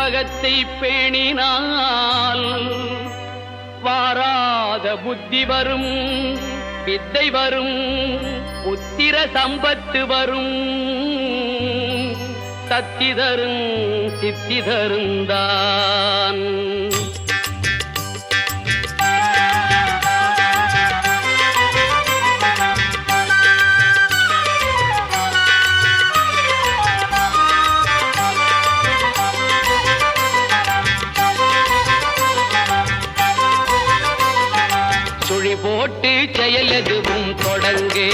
கற்பகத்தை பேணினால் வாராத புத்தி வரும், வித்தை வரும், புத்திர சம்பத்து வரும், சக்தி தரும் சித்தி தருந்தான். சுழி போட்டு செயலெதுவும் தொடங்கு,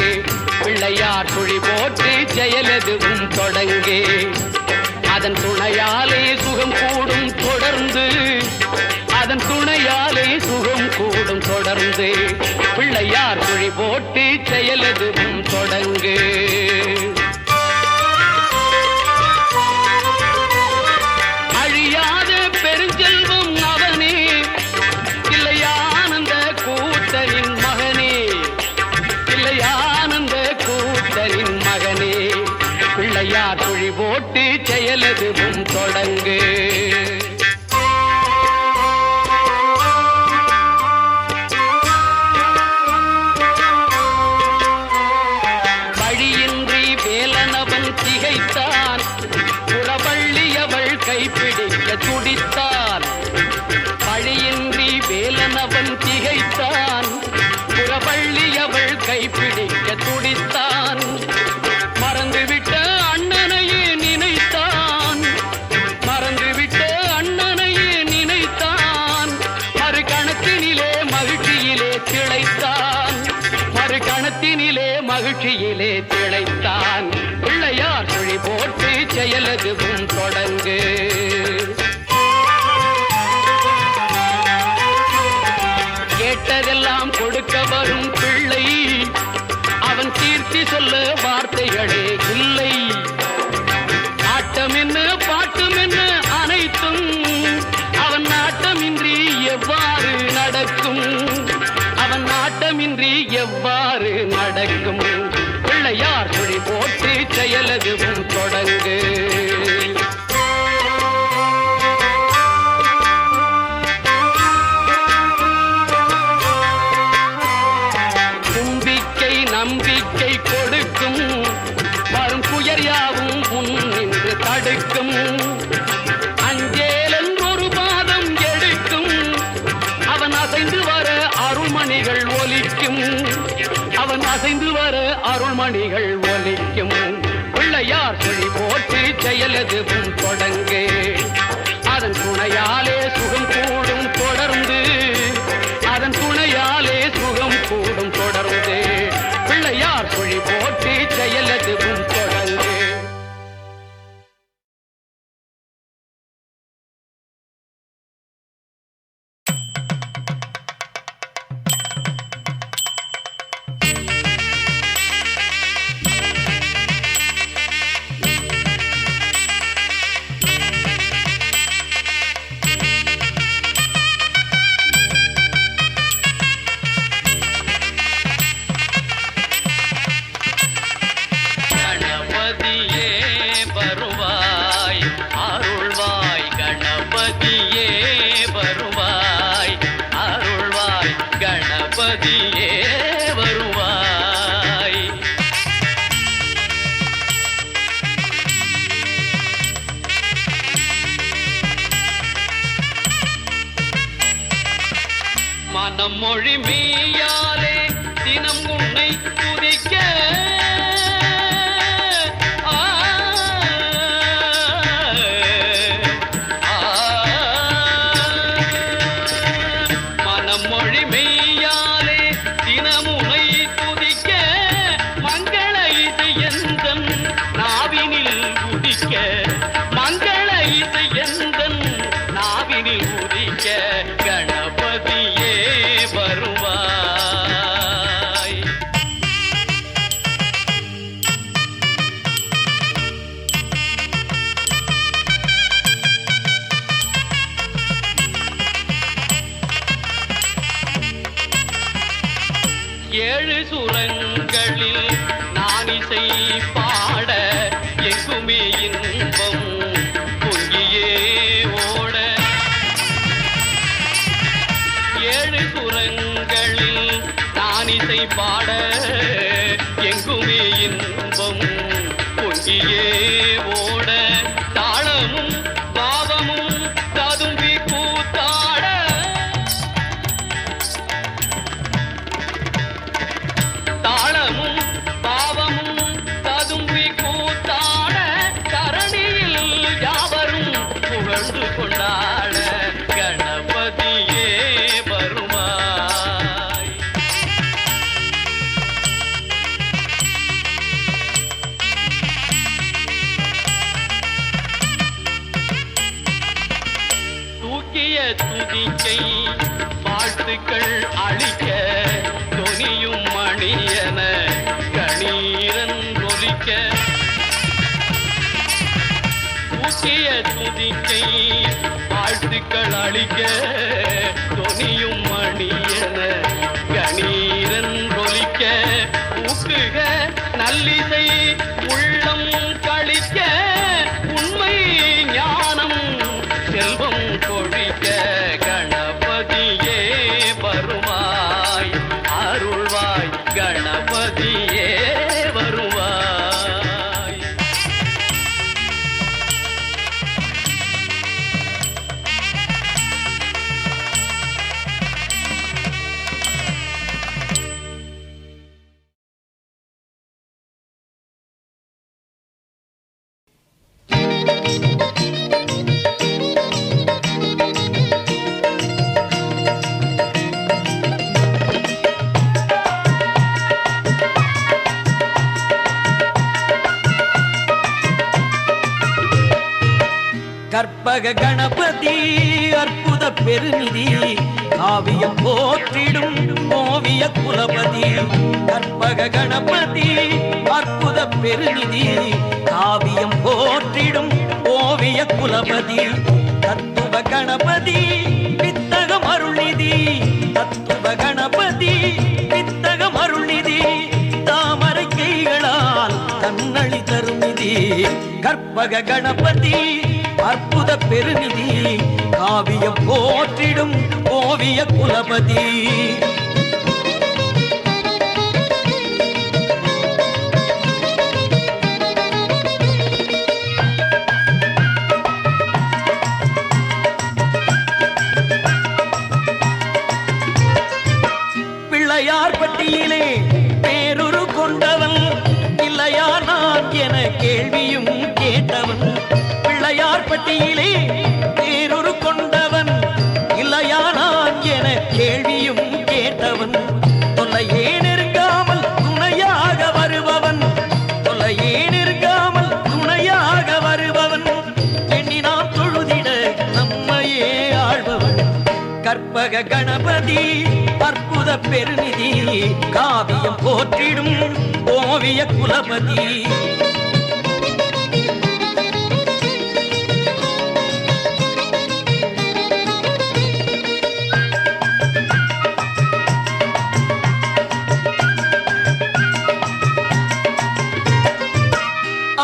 பிள்ளையார் சுழி போட்டு செயலெதுவும் தொடங்கு. அதன் துணையாலே சுகம் கூடும் தொடர்ந்து, அதன் துணையாலே சுகம் கூடும் தொடர்ந்து. பிள்ளையார் சுழி போட்டு செயலெதுவும் தொடங்கு. அழியாத பெருஞ்செல்வம் அவனே, இல்லையானந்த கூத்தரின் மகனே, இல்லையானந்த கூத்தரின் மகனே. பிள்ளையார் சுழி போட்டு செயலெதுவும் தொடங்கு. வழியின்றி வேலனவன் திகைத்தான், புறவள்ளியவள் கைப்பிடிக்க துடித்தான். வழியின்றி வேலனவன் திகைத்தான், புறவள்ளியவள் கைப்பிடிக்க துடித்தான். மறந்துவிட்ட அண்ணனையே நினைத்தான், மறந்துவிட்ட அண்ணனையே நினைத்தான். மறுகணத்தினிலே மகிழ்ச்சியிலே திளைத்தான், மறுகணத்தினிலே மகிழ்ச்சியிலே திளைத்தான். பிள்ளையார் சுழி போட்டு செயலெதுவும் தொடங்கு. கேட்டதெல்லாம் கொடுக்க வரும் பிள்ளை, அவன் கீர்த்தி சொல்ல வார்த்தைகளே இல்லை. ஆட்டம் என்ன பாட்டம் என்ன அனைத்தும் அவன் நாட்டமின்றி எவ்வாறு நடக்கும், அவன் நாட்டமின்றி எவ்வாறு நடக்கும். பிள்ளையார் சுழி போட்டு செயலெதுவும் தொடங்கு. நம்பிக்கை கொடுக்கும், வரும் புயர் யாவும் முன் நின்று தடுக்கும். அஞ்சேலன் ஒரு பாதம் எடுக்கும், அவன் அசைந்து வர அருள்மணிகள் ஒலிக்கும், அவன் அசைந்து வர அருள்மணிகள் ஒலிக்கும். பிள்ளையார் சுழி போட்டு செயலெதுவும் தொடங்கு. அதன் துணையாலே சுகம் கூடும் தொடர்ந்து, அதன் துணையாலே சுகம் கூடும் தொடர்ந்து. பிள்ளையார் சுழி போட்டு செயலெதுவும் தொடங்கு. மனம் மொழி மெய்யாலே தினம் உன்னை துதிக்க, மனம் மொழி மெய்யாலே தினம் உன்னை துதிக்க. மங்கள இசை எந்தன் நாவினில் உதிக்க, மங்கள இசை எந்தன் நாவினில் உதிக்க. கணபதியே வருவாய். ஏழு சுரங்களில் நான் இசை பாட எங்குமே இன்பம் பொங்கியே ஏழு சுரங்களில் நான் இசை பாட எங்குமே இன்பம் பொங்கியே ஓட தாளமும் பாவமும் ததும்பி கூத்தாட தாளமும் பாவமும் ததும்பி கூத்தாட தரணியில் யாவரும் புகழ்ந்து கொண்டாட கணபதியே வருவாய். தூக்கிய துதிக்கை வாழ்த்துக்கள் அளிக்க தொனியும் மணியன கணீரன் ஒலிக்க தூக்கிய துதிக்கை வாழ்த்துக்கள் அளிக்க தொனியும் மணியன கணீரன் ஒலிக்க ஊக்குக நல்லிசை உள்ளம் கழிக்க உண்மை ஞானம் செல்வம் கொழிக்க கணபதியே வருவாய் அருள்வாய் கணபதியே வருவாய். கற்பக கணபதி அற்புத பெருநிதி காவியம் போற்றிடும் ஓவிய குலபதி. கற்பக கணபதி அற்புத பெருநிதி காவியம் போற்றிடும் ஓவிய குலபதி. தத்துவ கணபதி வித்தகம் அருள்நிதி தத்துவ கணபதி வித்தகம் அருள்நிதி தாமரை கைகளால் தன்னழி தருநிதி. கற்பக கணபதி அற்புத பெருநிதி காவியம் போற்றிடும் ஓவிய குலபதி. பிள்ளையார் பட்டியிலே பேருரு கொண்டவன் இல்லையார் நான் என கேள்வியும் கேட்டவன். பிள்ளையார் பட்டியிலே பேருரு கொண்டவன் இல்லையா நான் என கேள்வியும் கேட்டவன். தொல்லையே நெருங்காமல் துணையாக வருபவன் தொல்லையே நெருங்காமல் துணையாக வருபவன் எண்ணினாம் தொழுதிட நம்மையே ஆழ்பவன். கற்பக கணபதி அற்புத பெருநிதி காவியம் போற்றிடும் ஓவிய குலபதி.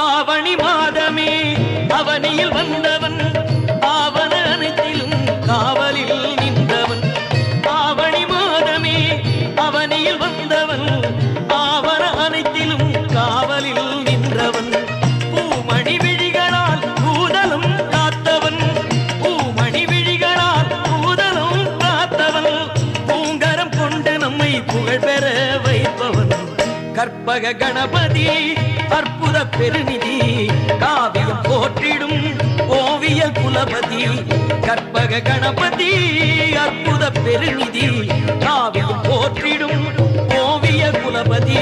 ஆவணி மாதமே அவனியில் வந்தவன் ஆவண அனைத்திலும் காவலில் நின்றவன். ஆவணி மாதமே அவனியில் வந்தவன் ஆவண அனைத்திலும் காவலில் நின்றவன். பூமணி விழிகளால் பூதலும் காத்தவன் பூமணி விழிகளால் பூதலும் காத்தவன் பூங்கரம் கொண்டு நம்மை புகழ் பெற வைப்பவன். கற்பக கணபதி அற்புத பெருநிதி காவியம் போற்றிடும் ஓவிய குலபதி. கற்பக கணபதி அற்புத பெருநிதி காவியம் போற்றிடும் ஓவிய குலபதி.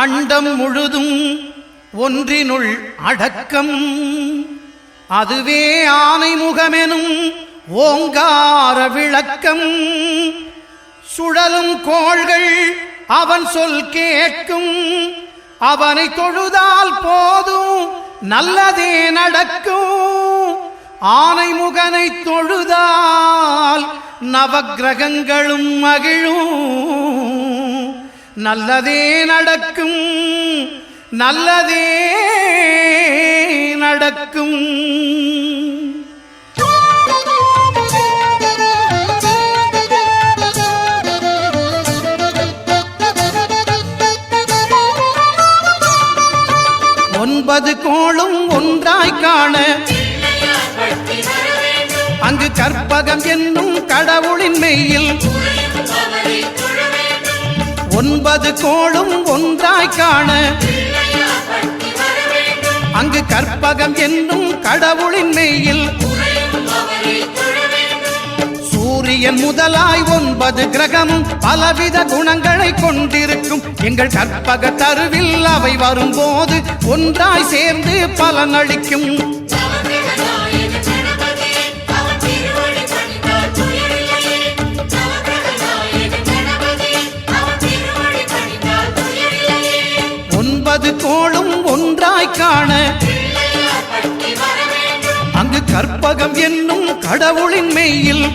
அண்டம் முழுதும் ஒன்றினுள் அடக்கம். அதுவே ஆனை முகமெனும் ஓங்கார விளக்கம். சுழலும் கோள்கள் அவன் சொல் கேட்கும். அவனை தொழுதால் போதும் நல்லதே நடக்கும். ஆனை முகனை தொழுதால் நவக்கிரகங்களும் மகிழும். நல்லதே நடக்கும், நல்லதே நடக்கும். ஒன்பது கோளும் ஒன்றாய் காண அங்கு கற்பகம் என்னும் கடவுளின் மெய்யில். ஒன்பது கோளும் ஒன்றாய் காண அங்கு கற்பகம் என்னும் கடவுளின் மெய்யில். சூரியன் முதலாய் 9 கிரகமும் பலவித குணங்களை கொண்டிருக்கும். எங்கள் கற்பக தருவில் அவை வரும்போது ஒன்றாய் சேர்ந்து பலனளிக்கும். ஒன்பது கோளும் ஒன்றாய் காண அங்கு கற்பகம் என்னும் கடவுளின் மெய்யில்.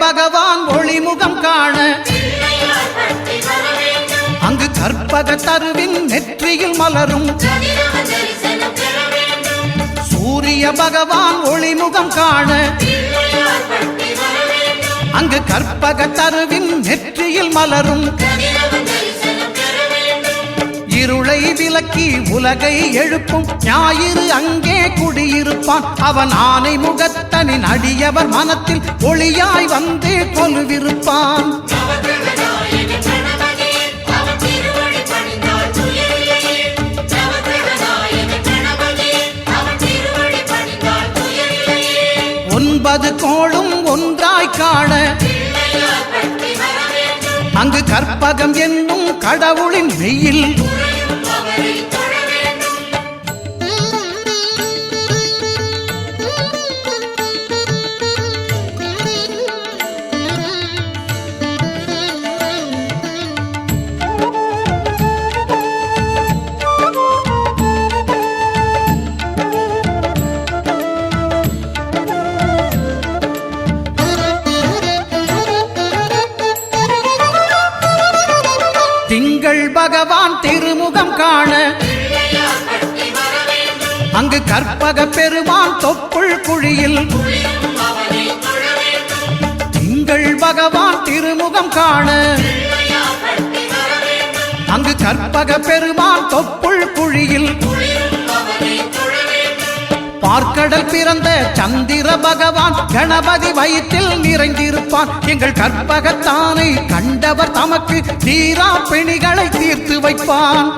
பகவான் ஒளிமுகம் காண அங்கு கற்பக தருவின் நெற்றியில் மலரும். சூரிய பகவான் ஒளிமுகம் காண அங்கு கற்பக தருவின் நெற்றியில் மலரும். இருளை விலக்கி உலகை எழுப்பும் ஞாயிறு அங்கே குடியிருப்பான். அவன் ஆனை முகத்தனின் அடியவர் மனத்தில் ஒளியாய் வந்து கொலுவிருப்பான். ஒன்பது கோளும் ஒன்றாய் காண அங்கு கற்பகம் என்னும் கடவுளின் மெய்யில். திங்கள் பகவான் திருமுகம் காண அங்கு கற்பக பெருமான் தொப்புள் குழியில். திங்கள் பகவான் திருமுகம் காண அங்கு கற்பக பெருமான் தொப்புள் குழியில். பார்க்கடல் பிறந்த சந்திர பகவான் கணபதி வயிற்றில் நிறைந்திருப்பான். எங்கள் கற்பகத்தானை கண்டவர் தமக்கு தீரா பிணிகளை தீர்த்து வைப்பான்.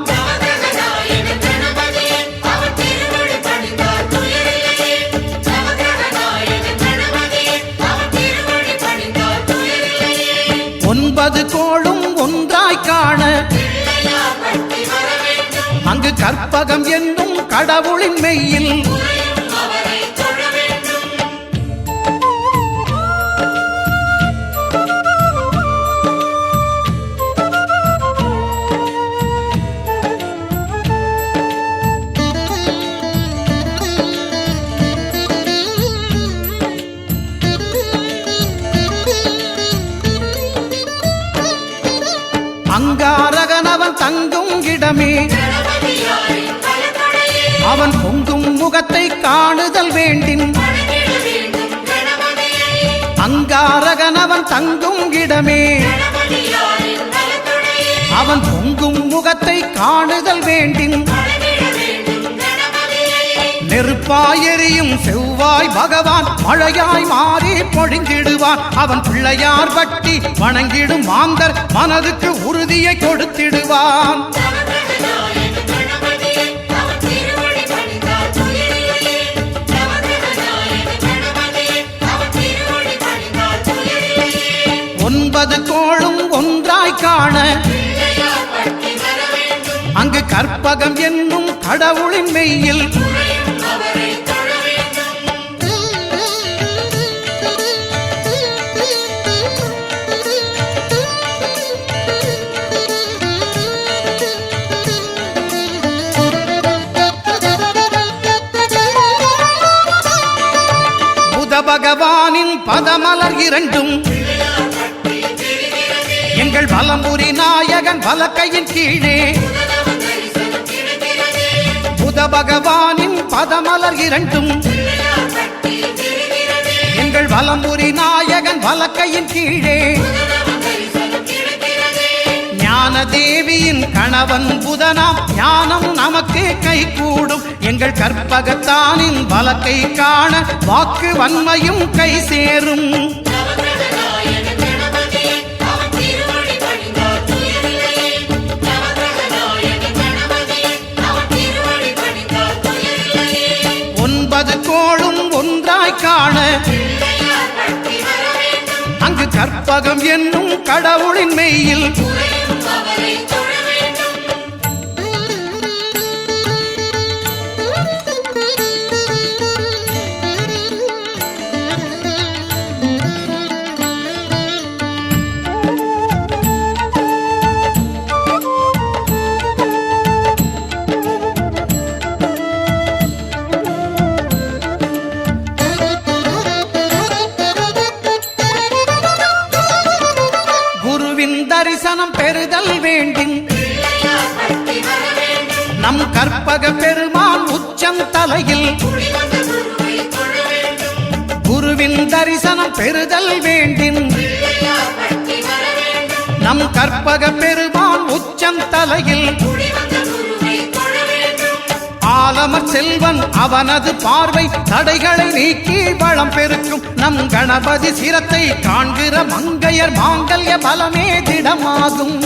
ஒன்பது கோளும் ஒன்றாய் காண அங்கு கற்பகம் என்னும் கடவுளின் மெய்யில். அங்காரகனவன் தங்கும் இடமே அவன் பொங்கும் முகத்தை காணுதல் வேண்டின். அங்காரகனவன் தங்கும் இடமே அவன் பொங்கும் முகத்தை காணுதல் வேண்டின். நெருப்பாய் எரியும் செவ்வாய் பகவான் மழையாய் மாறி பொழிந்திடுவான். அவன் பிள்ளையார் பட்டி வணங்கிடும் மாந்தர் மனதுக்கு உறுதியை கொடுத்திடுவான். ஒன்பது கோளும் ஒன்றாய் காண அங்கு கற்பகம் என்னும் கடவுளின் மெய்யில் புத பகவானின் பதமலர் இரண்டும் எங்கள் வலம்புரி நாயகன் வலக்கையின் கீழே. புத பகவானின் பதமலர் இரண்டும் எங்கள் வலம்புரி நாயகன் வலக்கையின் கீழே. ஞான தேவியின் கணவன் புதனாம் ஞானம் நமக்கு கைகூடும். எங்கள் கற்பகத்தானின் வலக்கை காண வாக்கு வன்மையும் கை சேரும். ஒன்பது கோளும் ஒன்றாய் காண அங்கு கற்பகம் என்னும் கடவுளின் மெய்யில் தரிசனம் பெறுதல் வேண்டும். நம் கற்பக பெருமான் உச்சம் தலையில் குருவின் தரிசனம் பெறுதல் வேண்டும். நம் கற்பக பெருமான் உச்சம் தலையில் ஆலமர் செல்வன் அவனது பார்வை தடைகளை நீக்கி வளம் பெருக்கும். நம் கணபதி சிரத்தை காண்கிற மங்கையர் மாங்கல்ய பலமே திடமாகும்.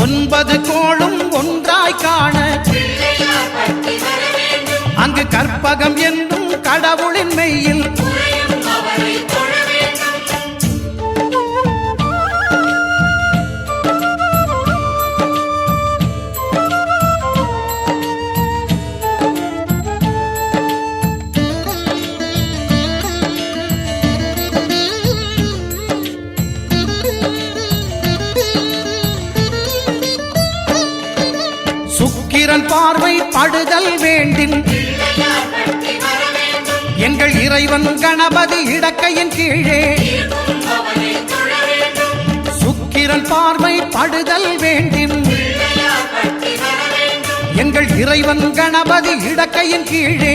ஒன்பது கோளும் ஒன்றாய் காண அங்கு கற்பகம் என்னும் கடவுளின் மெய்யில் சுக்கிரன் பார்வை படுதல் வேண்டின் எங்கள் இறைவன் கணபதி இடக்கையின் கீழே. சுக்கிரன் பார்வை படுதல் வேண்டின் எங்கள் இறைவன் கணபதி இடக்கையின் கீழே.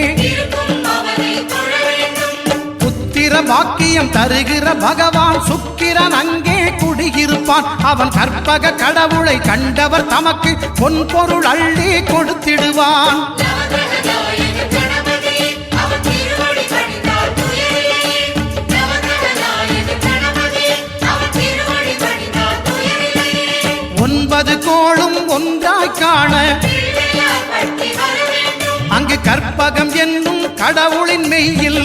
புத்திர பாக்கியம் தருகிற பகவான் சுக்கிரன் அங்கே குடியிருப்பான். அவன் கற்பக கடவுளை கண்டவர் தமக்கு பொன் பொருள் அள்ளி கொடுத்திடுவான். ஒன்பது கோளும் ஒன்றாய் காண அங்கு கற்பகம் என்னும் கடவுளின் மெய்யில்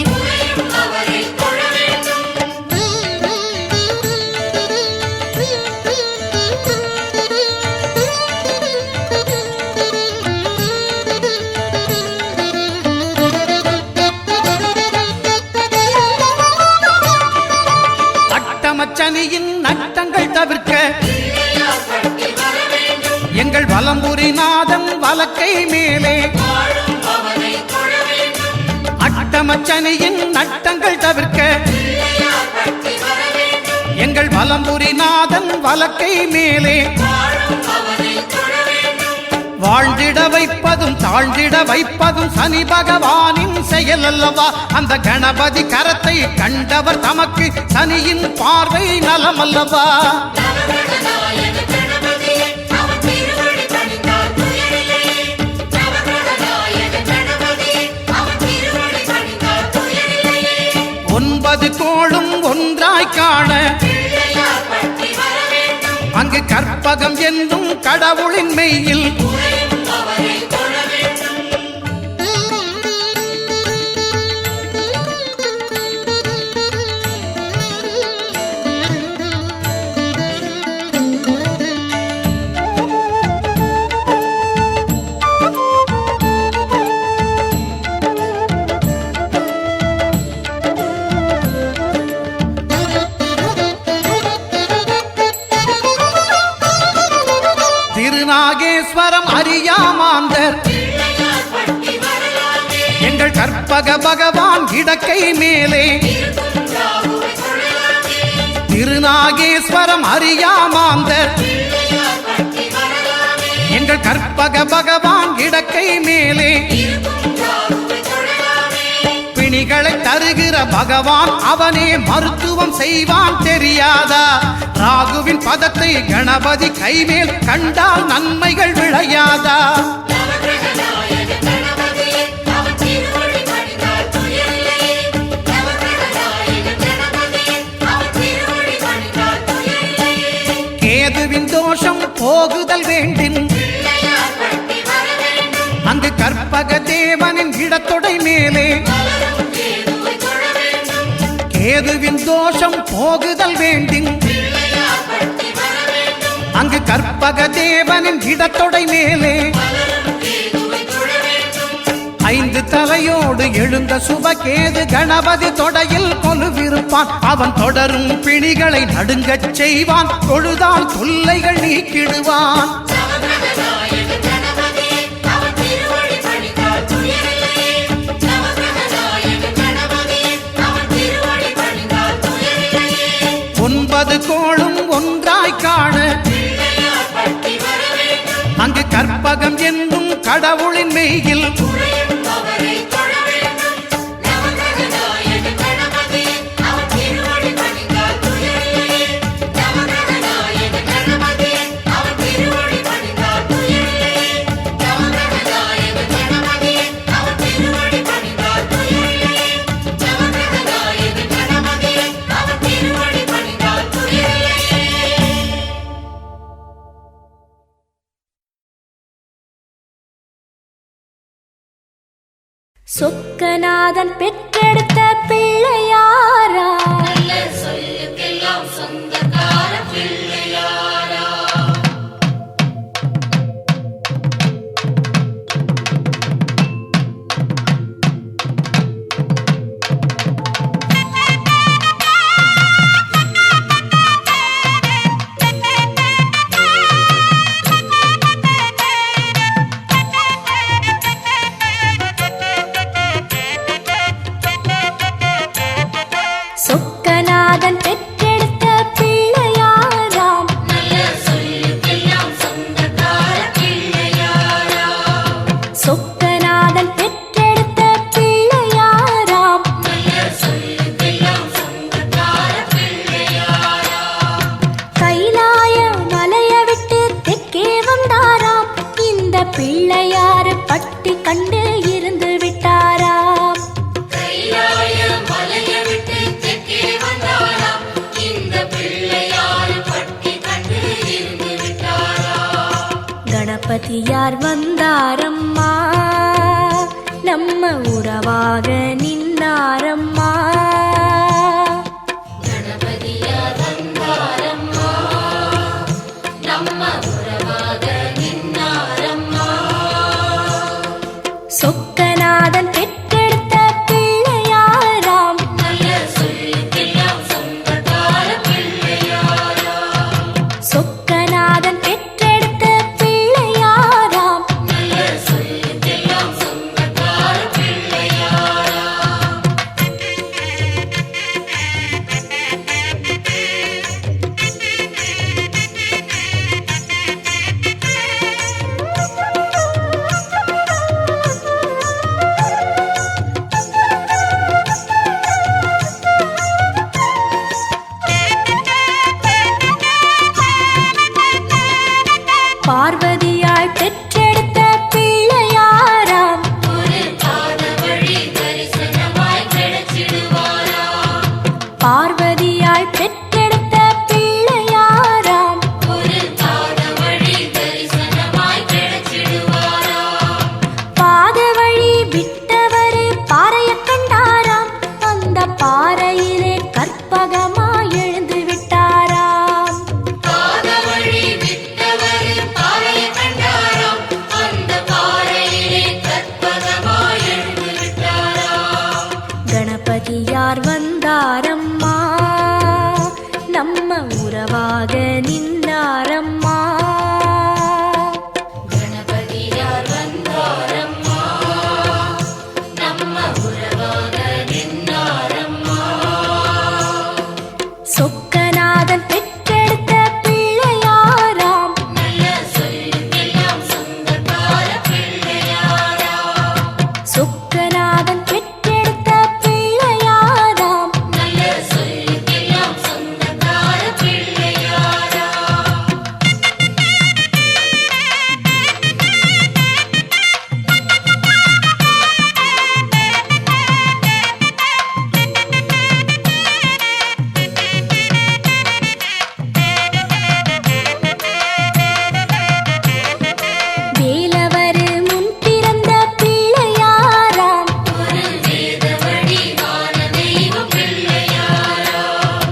அட்டமச்சனியின் நட்டங்கள் தவிர்க்க எங்கள் வலம்புரி நாதம் வலக்கை மேலே. அட்டமச்சனியின் நட்டங்கள் தவிர்க்க எங்கள் வலம்புரி நாதன் வலக்கை மேலே. வாழ்ந்திட வைப்பதும் தாழ்ந்திட வைப்பதும் சனி பகவானின் செயல் அல்லவா? அந்த கணபதி கரத்தை கண்டவர் தமக்கு சனியின் பார்வை நலமல்லவா? ஒன்பது கோளும் ஒன்றாய் காண அங்கு கற்பகம் என்னும் கடவுளின் மெய்யில் திருநாகேஸ்வரம் அறியாமாந்தர் எங்கள் கற்பக பகவான் இடக்கை மேலே திருநாகேஸ்வரம் அறியாமாந்தர் எங்கள் கற்பக பகவான் இடக்கை மேலே பிணிகளை தருகிற பகவான் அவனே மருத்துவம் செய்வான் தெரியாதா? ராகுவின் பதத்தை கணபதி கைமேல் கண்டால் நன்மைகள் விளையாதா? கேதுவின் தோஷம் போகுதல் வேண்டின் அங்கு கற்பக தேவனின் இடத்தொடை மேலே கேதுவின் தோஷம் போகுதல் வேண்டின் அங்கு கற்பக தேவனின் இடத்தொடை மேலே ஐந்து தலையோடு எழுந்த சுபகேது கணபதி தொடையில் கொலுவிருப்பான். அவன் தொடரும் பிணிகளை நடுங்கச் செய்வான். தொழுதால் தொல்லைகள் நீக்கிடுவான். ஒன்பது கோளும் ஒன்றாய் காண அங்கு கற்பகம் என்னும் கடவுளின் மெய்யில் சொக்கநாதன் பெற்றெடுத்த பிள்ளையாரா, சொல்லுக்கெல்லாம் சொந்தக்கார பிள்ளையாரா. சொக்கநாதன் பெற்றெடுத்த பிள்ளையாராம், சொல்லுக்கெல்லாம் சொந்தக்கார பிள்ளையாரா. சொக்கநாதன் பெற்றெடுத்த பிள்ளையாராம், சொல்லுக்கெல்லாம் சொந்தக்கார பிள்ளையாரா. கைலாய மலைய விட்டு தெற்கே வந்தாராம். இந்த பிள்ளையாரு பட்டி கண்டு இருந்து விட்டாராம். கைலாய மலைய விட்டு தெற்கே வந்தாராம். இந்த பிள்ளையாரு பட்டி கண்டு இருந்து விட்டாரா. கணபதியார் வந்தாரம்மா, நம்ம உறவாக நின்னாரம்மா. கணபதியார் வந்தாரம்மா, நம்ம உறவாக நின்னாரம்மா. சொக்கநாதன் பெற்றெடுத்த பிள்ளையாராம், சொல்லுக்கெல்லாம் சொந்தக்கார பிள்ளையாரா. சொக்கநாதன் பெற்றெடுத்த பிள்ளையாராம், சொல்லுக்கெல்லாம் சொந்தக்கார பிள்ளையாரா. கணபதியார் வந்தாரம்மா நம்ம உறவாக நின்னாரம்மா கணபதியார் வந்தாரம்மா நம்ம உறவாக நின்னாரம்மா சொக்கநாதன் பெற்றெடுத்த பிள்ளையாராம் நல்ல சொல்லுக்கெல்லாம் சொந்தக்கார பிள்ளையாராம் சொக்கநாதன் பெற்றெடுத்த பிள்ளையாராம் நல்ல சொல்லுக்கெல்லாம் சொந்தக்கார பிள்ளையாராம் வேலவர் முன் பிறந்த பிள்ளையாராம் ஒரு வேத வடிவான தெய்வ பிள்ளையாராம்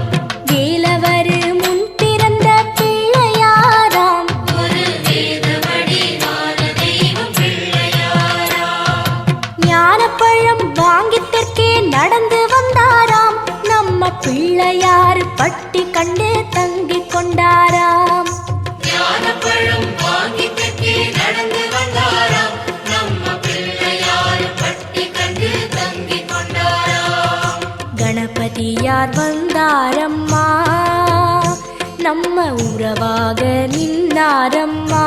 வேலவர் முன் பிறந்த பிள்ளையாராம் ஒரு வேத வடிவான தெய்வ பிள்ளையாராம் ஞானப்பழம் வாங்கி தெற்கே நடந்து வந்தாராம் நம்ம பிள்ளையார் பட்டி கண்டு தங்கிக் கொண்டாராம் ஞானப்பழம் வாங்கி தெற்கே நடந்து வந்தாராம் நம்ம பிள்ளையார் பட்டி கண்டு தங்கிக் கொண்டாராம் கணபதியார் வந்தாரம்மா நம்ம உறவாக நின்னாரம்மா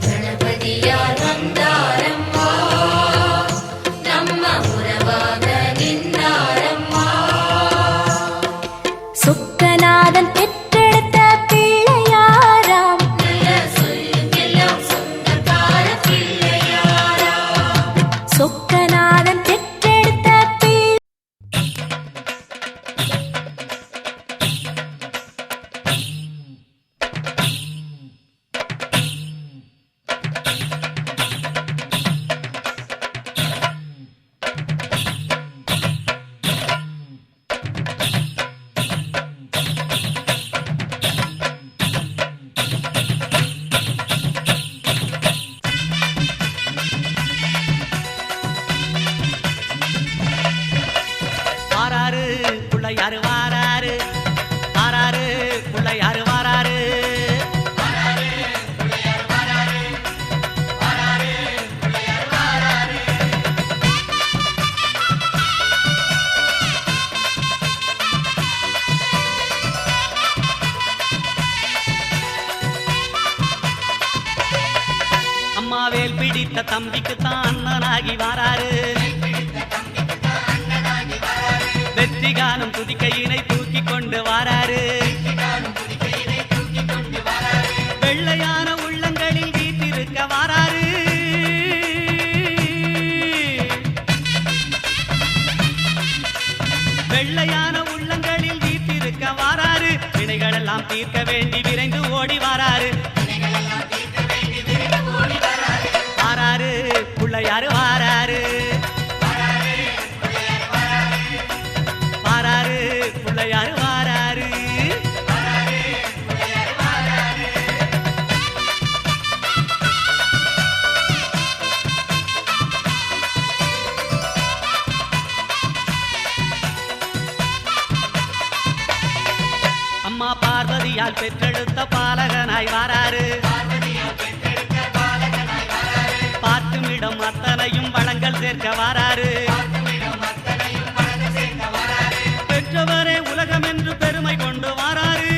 கணபதியார் வந்தாரம்மா நம்ம உறவாக நின்னாரம்மா சொக்கநாதன் பெற்றெடுத்த பிள்ளையாராம் நல்ல சொல்லுக்கெல்லாம் சொந்தக்கார பிள்ளையாராம் சொக்கநாதன் பெற்றெடுத்த பிள்ளை வாராரு பிள்ளையாரு வாராரு வாராரு பிள்ளையாரு வாராரு அம்மாவேல் பிடித்த தம்பிக்கு தான் அண்ணனாகி வாராரு வெற்றி காணும் துதிக்கையினை தூக்கி கொண்டு வாராரு வெள்ளையான உள்ளங்களில் வீட்டிருக்க வாராரு வெள்ளையான உள்ளங்களில் வீட்டிருக்க வாராரு வினைகளெல்லாம் தீர்க்க வேண்டி விரைந்து ஓடி வாராரு வாராரு பிள்ளையாரு வாராரு வாராரு பிள்ளையாரு வாராரு அம்மா பார்வதியால் பெற்றெடுத்த பாலகனாய் வாராரு பார்க்குமிடம் அத்தனையும் வளங்கள் சேர்க்க வாராரு பெற்றவரே உலகம் என்று பெருமை கொண்டு வாராரு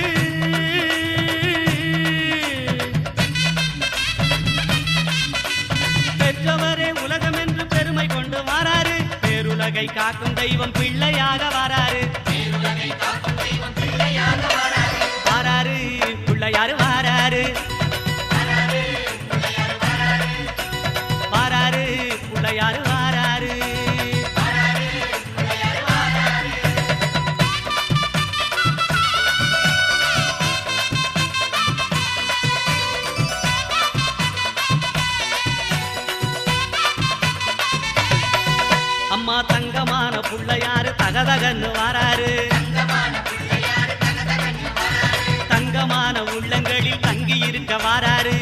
பெற்றவரே உலகம் என்று பெருமை கொண்டு வாராரு பேருலகை காக்கும் தெய்வம் பிள்ளையாக வாராரு வாராரு பிள்ளையாரு வாராரு வாராரு பிள்ளையாரு வாராரு அம்மா தங்கமான புள்ளையாரு தகதகன்னு வாராரு தங்கமான உள்ளங்களில் தங்கி இருக்க வாராரு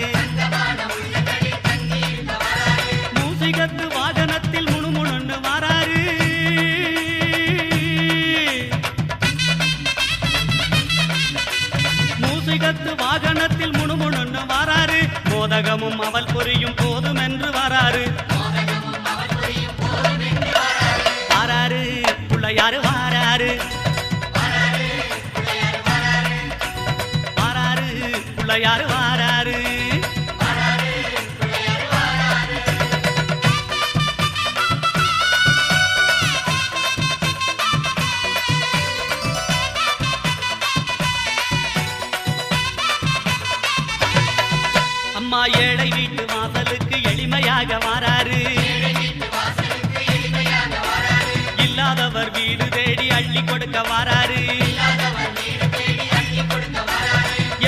மூசிகத்து வாகனத்தில் முணுமுணுன்னு வாராரு மோதகமும் அவள் பொரியும் போதும் என்று வாராரு வாராரு பிள்ளையாரு வாராரு வாராரு பிள்ளையாரு வாராரு அம்மா ஏழை வீட்டு வாசலுக்கு எளிமையாக வாராரு இல்லாதவர் வீடு தேடி அள்ளி கொடுக்க வாராரு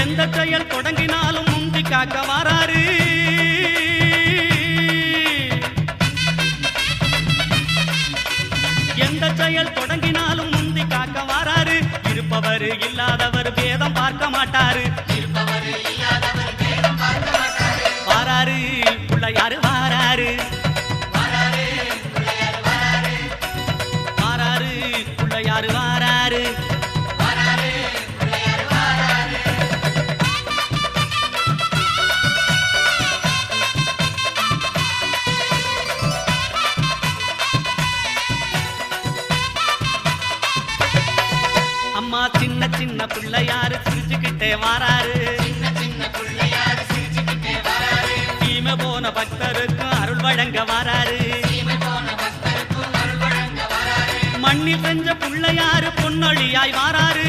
எந்த செயல் தொடங்கினாலும் முந்தி காக்க வாராரு எந்த செயல் தொடங்கினாலும் முந்தி காக்க வாராரு இருப்பவர் இல்லாதவர் பேதம் பார்க்க மாட்டாரு வாராரு பிள்ளையாரு வாராரு வாராரு பிள்ளையாரு வாராரு அம்மா சின்ன சின்ன பிள்ளையாரு சிரிச்சுக்கிட்டே வாராரு சீமை போன பக்தருக்கும் அருள் வழங்க வாராரு மண்ணில் செஞ்ச பிள்ளையாரு பொன்னொழியாய் வாராரு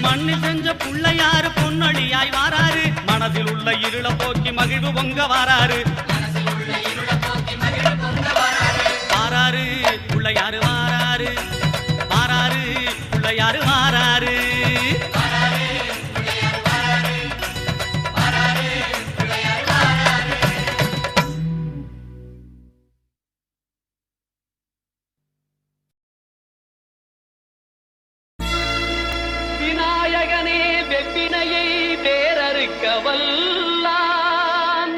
மண்ணில் செஞ்ச பிள்ளையாரு பொன்னொழியாய் வாராரு மனதில் உள்ள இருள போக்கி மகிழ்வு பொங்க வாராரு வாராரு பிள்ளையாரு வாராரு வாராரு பிள்ளையாரு வாராரு விநாயகனே வெப்பினையை வேறறுக்க வல்லான்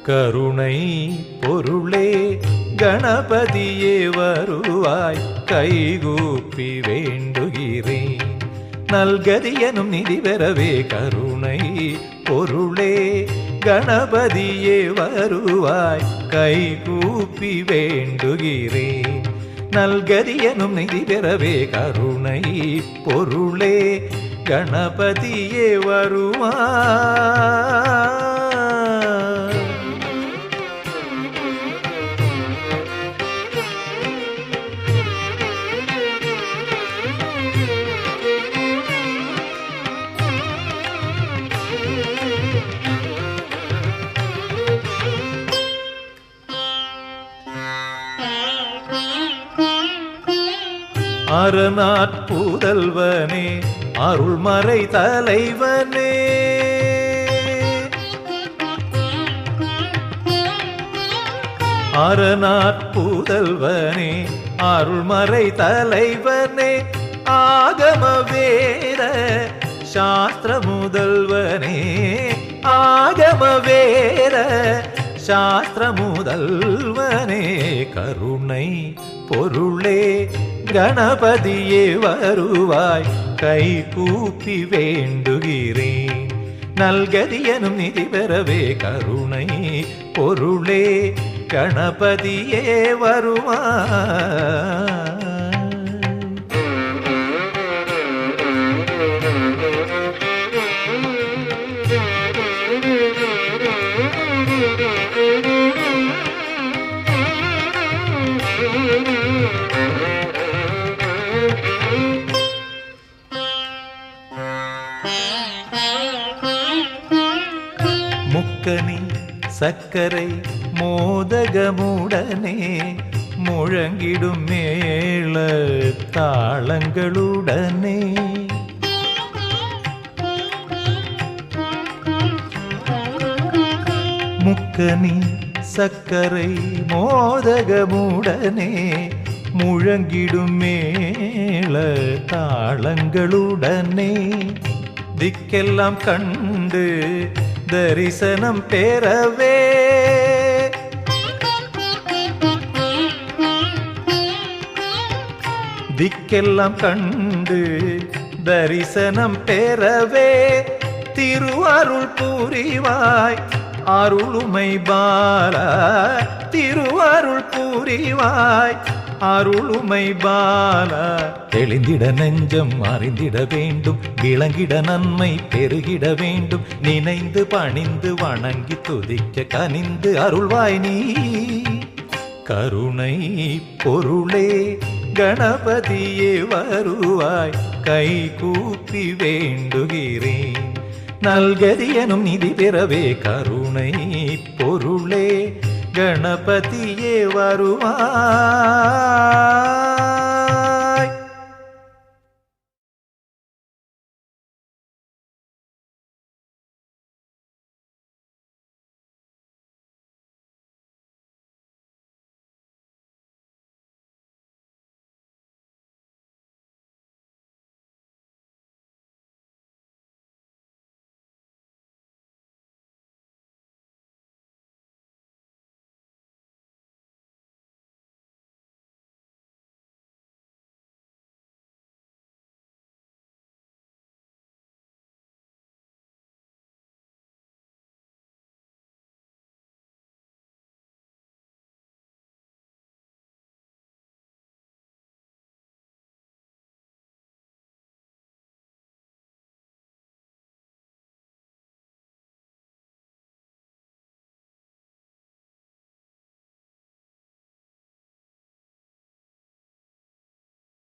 கருணை பொருளே கணபதியே வருவாய் கைகூப்பி வேண்டுகிறேன் நல்கதியனும் நிதி பெறவே கருணை பொருளே கணபதியே வருவாய் கைகூப்பி வேண்டுகிறேன் நல்கதியனும் நிதி பெறவே கருணை பொருளே கணபதியே வருவாய். அரணாற்புதல்வனே அருள்மறை தலைவனே அரணாற்புதல்வனே அருள்மறை தலைவனே ஆகம வேத சாஸ்திர முதல்வனே ஆகம வேத சாஸ்திர முதல்வனே கருணை பொருளே கணபதியே வருவாய் கைகூப்பி வேண்டுகிறேன் நல்கதியனும் நிதி பெறவே கருணை பொருளே கணபதியே வருவாய். முக்கனி சக்கரை மோதகமுடனே முழங்கிடும் மேள தாளங்களுடனே முக்கனி சக்கரை மோதகமுடனே முழங்கிடும் மேள தாளங்களுடனே திக்கெல்லாம் கண்டு தரிசனம் பெறவே திக்கெல்லாம் கண்டு தரிசனம் பெறவே திருவருள் புரிவாய் அருளுமை பாலா திருவருள் புரிவாய் அருளுமை பாலா தெளிந்திட நெஞ்சம் அறிந்திட வேண்டும் விளங்கிட நன்மை பெருகிட வேண்டும் நினைந்து பணிந்து வணங்கி துதிக்க கனிந்து அருள்வாய் நீ கருணை பொருளே கணபதியே வருவாய் கைகூப்பி வேண்டுகிறேன் நல்கதியனும் நிதி பெறவே கருணை பொருளே கணபதியே வருவாய்.